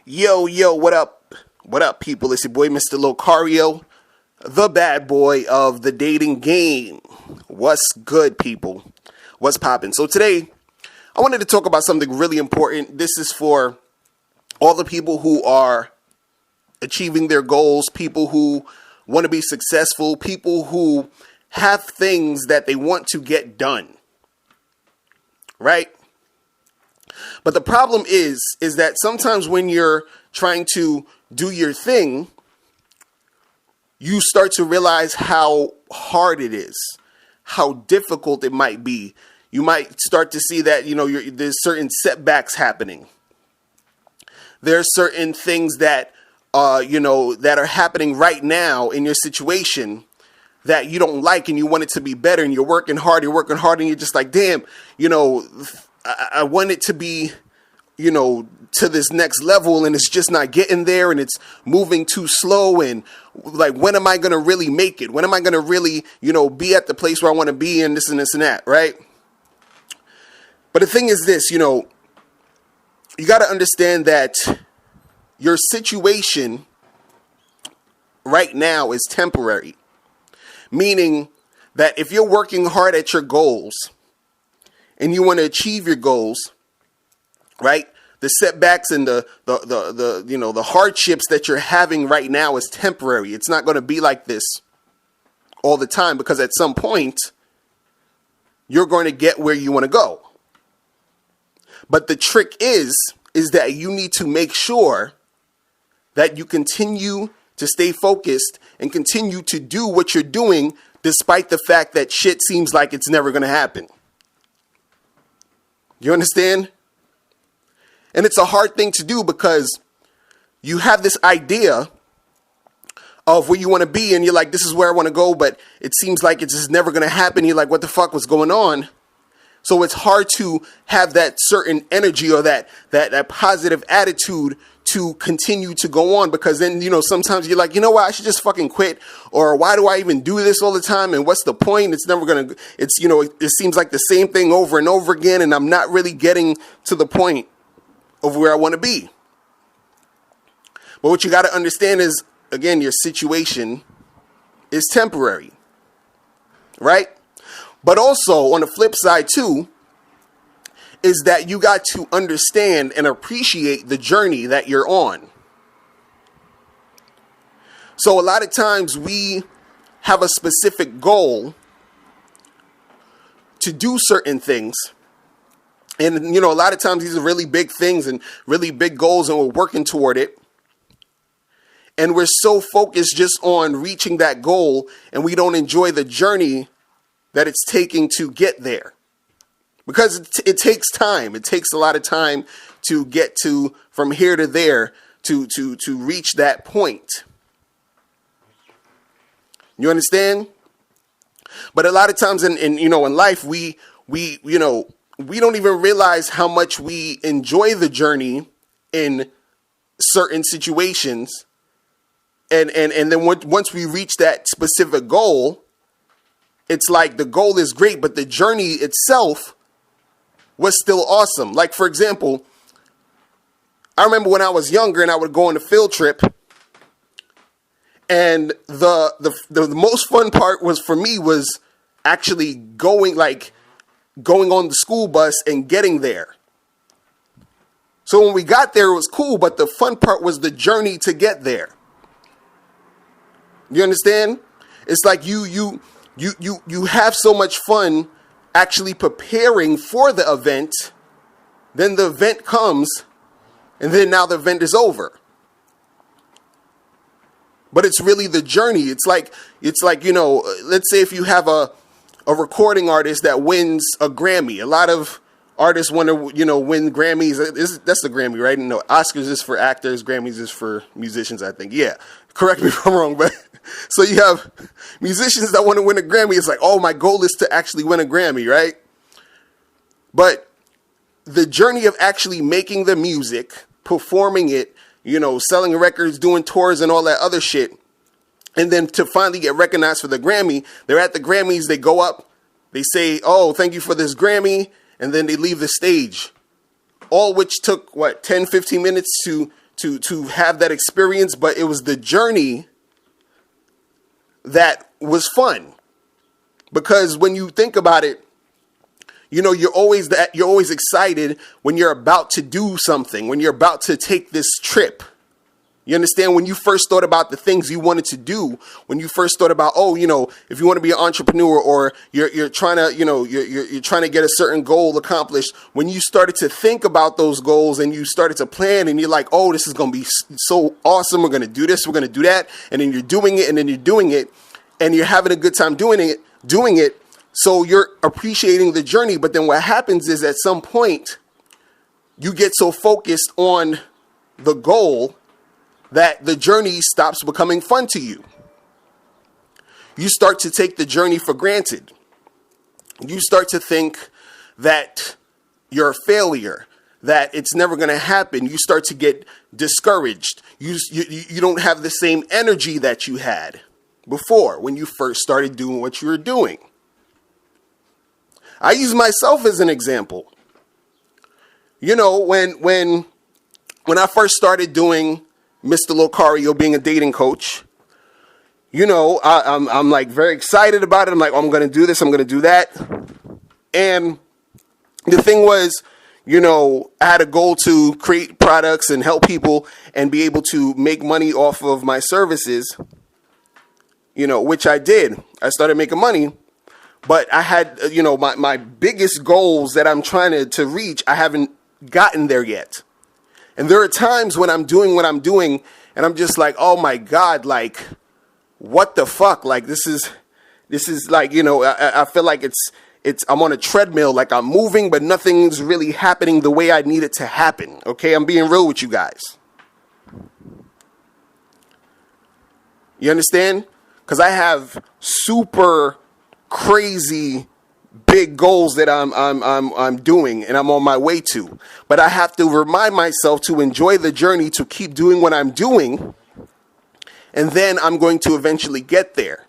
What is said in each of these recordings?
Yo, yo, what up? What up, people? It's your boy, Mr. Locario, the bad boy of the dating game. What's good, people? What's poppin'? So today, I wanted to talk about something really important. This is for all the people who are achieving their goals, people who want to be successful, people who have things that they want to get done, right? But the problem is that sometimes when you're trying to do your thing, you start to realize how hard it is, how difficult it might be. You might start to see that, there's certain setbacks happening. There's certain things that, that are happening right now in your situation that you don't like and you want it to be better, and you're working hard, and you're just like, damn, I want it to be, to this next level, and it's just not getting there, and it's moving too slow, and like, when am I going to really make it? When am I going to really, be at the place where I want to be, and this and this and that, right? But the thing is this, you got to understand that your situation right now is temporary, meaning that if you're working hard at your goals and you want to achieve your goals, right? The setbacks and the hardships that you're having right now is temporary. It's not going to be like this all the time, because at some point you're going to get where you want to go. But the trick is that you need to make sure that you continue to stay focused and continue to do what you're doing, despite the fact that shit seems like it's never going to happen. You understand? And it's a hard thing to do, because you have this idea of where you want to be, and you're like, this is where I want to go, but it seems like it's just never going to happen. You're like, what the fuck was going on? So it's hard to have that certain energy or that positive attitude to continue to go on, because then, sometimes you're like, I should just fucking quit, or why do I even do this all the time? And what's the point? It's never going to, it seems like the same thing over and over again, and I'm not really getting to the point of where I want to be. But what you got to understand is, again, your situation is temporary, right? But also on the flip side too, is that you got to understand and appreciate the journey that you're on. So a lot of times we have a specific goal to do certain things. And, a lot of times these are really big things and really big goals, and we're working toward it. And we're so focused just on reaching that goal, and we don't enjoy the journey that it's taking to get there. Because it takes time. It takes a lot of time to get to from here to there to reach that point. You understand? But a lot of times in life, we don't even realize how much we enjoy the journey in certain situations. And then once we reach that specific goal, it's like the goal is great, but the journey itself was still awesome. Like, for example, I remember when I was younger and I would go on a field trip, and the most fun part was for me was actually going on the school bus and getting there. So when we got there, it was cool, but the fun part was the journey to get there. You understand? It's like you have so much fun actually preparing for the event, then the event comes, and then now the event is over. But it's really the journey. It's like, let's say if you have a recording artist that wins a Grammy. A lot of artists want to, win Grammys. That's the Grammy, right? No, Oscars is for actors. Grammys is for musicians, I think. Yeah. Correct me if I'm wrong, but so you have musicians that want to win a Grammy. It's like, oh, my goal is to actually win a Grammy, right? But the journey of actually making the music, performing it, selling records, doing tours and all that other shit, and then to finally get recognized for the Grammy, they're at the Grammys, they go up, they say, oh, thank you for this Grammy, and then they leave the stage. All which took, 10, 15 minutes to to have that experience, but it was the journey that was fun. Because when you think about it, you're always excited when you're about to do something, when you're about to take this trip. You understand? When you first thought about the things you wanted to do, when you first thought about, if you want to be an entrepreneur, or you're trying to, you're trying to get a certain goal accomplished, when you started to think about those goals and you started to plan, and you're like, oh, this is going to be so awesome. We're going to do this. We're going to do that. And then you're doing it, and then you're doing it, and you're having a good time doing it. So you're appreciating the journey. But then what happens is at some point you get so focused on the goal that the journey stops becoming fun to you. You start to take the journey for granted. You start to think that you're a failure, that it's never going to happen. You start to get discouraged. You don't have the same energy that you had before when you first started doing what you were doing. I use myself as an example. When I first started doing Mr. Locario, being a dating coach, I'm like very excited about it. I'm like, oh, I'm going to do this. I'm going to do that. And the thing was, I had a goal to create products and help people and be able to make money off of my services, which I did. I started making money, but I had, my biggest goals that I'm trying to reach, I haven't gotten there yet. And there are times when I'm doing what I'm doing and I'm just like, oh my God, like, what the fuck? Like, this is like, I feel like I'm on a treadmill, like I'm moving, but nothing's really happening the way I need it to happen. Okay. I'm being real with you guys. You understand? Because I have super crazy big goals that I'm doing and I'm on my way to, but I have to remind myself to enjoy the journey, to keep doing what I'm doing, and then I'm going to eventually get there.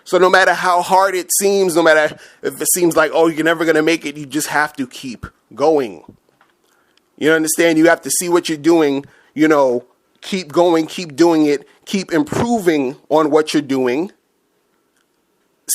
So no matter how hard it seems, no matter if it seems like, oh, you're never going to make it, you just have to keep going. You understand? You have to see what you're doing, keep going, keep doing it, keep improving on what you're doing.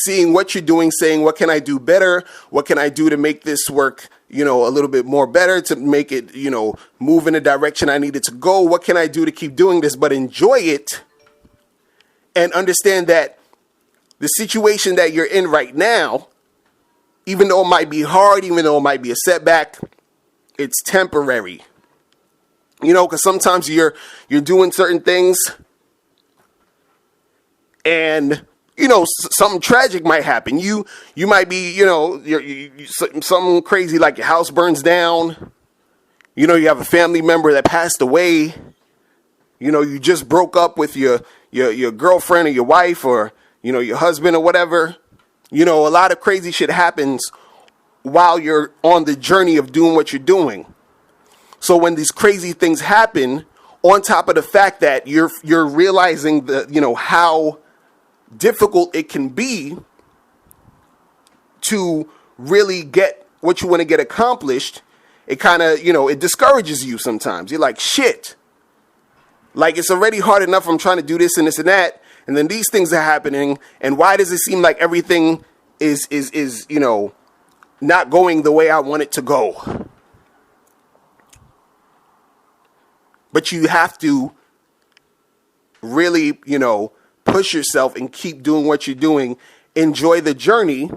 Seeing what you're doing, saying, what can I do better? What can I do to make this work, a little bit more better, to make it, move in the direction I need it to go? What can I do to keep doing this? But enjoy it and understand that the situation that you're in right now, even though it might be hard, even though it might be a setback, it's temporary. Because sometimes you're doing certain things and something tragic might happen. You might be, something crazy, like your house burns down. You have a family member that passed away. You just broke up with your girlfriend or your wife, or, your husband or whatever. A lot of crazy shit happens while you're on the journey of doing what you're doing. So when these crazy things happen, on top of the fact that you're realizing how difficult it can be to really get what you want to get accomplished, it kind of, it discourages you sometimes. You're like, shit, like, it's already hard enough. I'm trying to do this and this and that, and then these things are happening. And why does it seem like everything is not going the way I want it to go? But you have to really, push yourself and keep doing what you're doing. Enjoy the journey.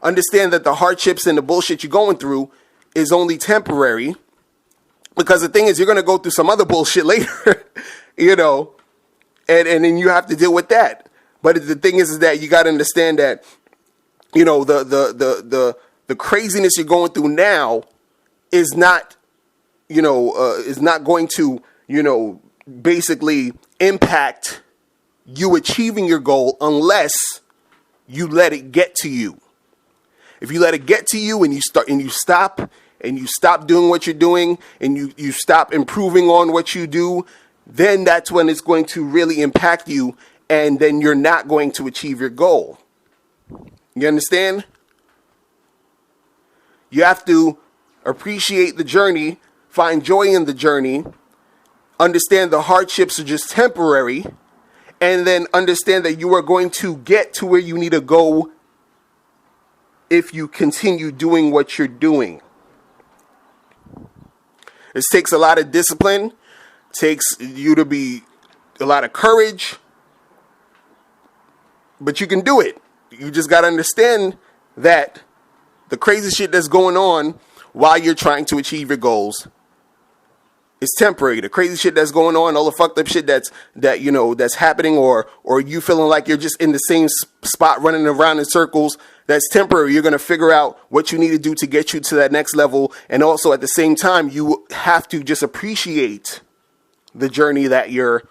Understand that the hardships and the bullshit you're going through is only temporary, because the thing is, you're going to go through some other bullshit later, and then you have to deal with that. But the thing is that you got to understand that, the craziness you're going through now is not, is not going to, basically impact you achieving your goal unless you let it get to you. If you let it get to you and you stop doing what you're doing, and you stop improving on what you do, then that's when it's going to really impact you, and then you're not going to achieve your goal. You understand? You have to appreciate the journey, find joy in the journey, understand the hardships are just temporary, and then understand that you are going to get to where you need to go if you continue doing what you're doing. This takes a lot of discipline, takes you to be a lot of courage, but you can do it. You just got to understand that the crazy shit that's going on while you're trying to achieve your goals is temporary. The crazy shit that's going on, all the fucked up shit that's happening, or you feeling like you're just in the same spot running around in circles, that's temporary. You're going to figure out what you need to do to get you to that next level. And also at the same time, you have to just appreciate the journey that you're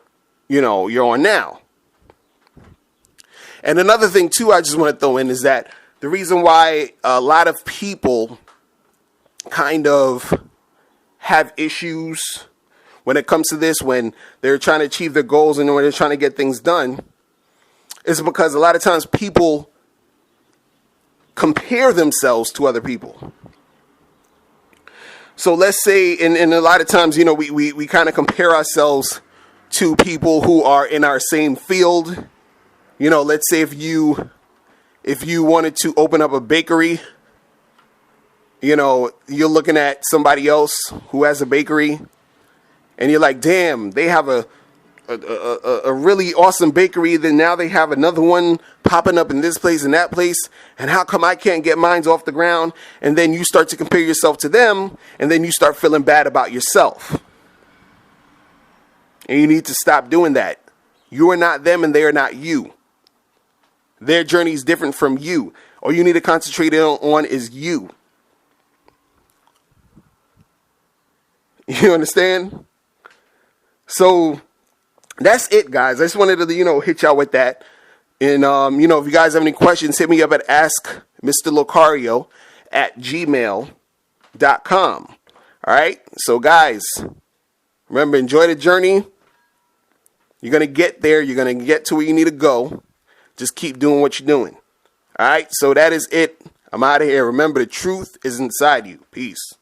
on now. And another thing too, I just want to throw in is that the reason why a lot of people kind of have issues when it comes to this, when they're trying to achieve their goals and when they're trying to get things done, is because a lot of times people compare themselves to other people. So let's say, and a lot of times, we kind of compare ourselves to people who are in our same field. Let's say if you wanted to open up a bakery, you're looking at somebody else who has a bakery and you're like, damn, they have a really awesome bakery. Then now they have another one popping up in this place and that place. And how come I can't get mine off the ground? And then you start to compare yourself to them, and then you start feeling bad about yourself. And you need to stop doing that. You are not them and they are not you. Their journey is different from you. All you need to concentrate on is you. You understand? So that's it, guys. I just wanted to, hit y'all with that. And, if you guys have any questions, hit me up at askmrlocario@gmail.com. All right. So, guys, remember, enjoy the journey. You're going to get there. You're going to get to where you need to go. Just keep doing what you're doing. All right. So that is it. I'm out of here. Remember, the truth is inside you. Peace.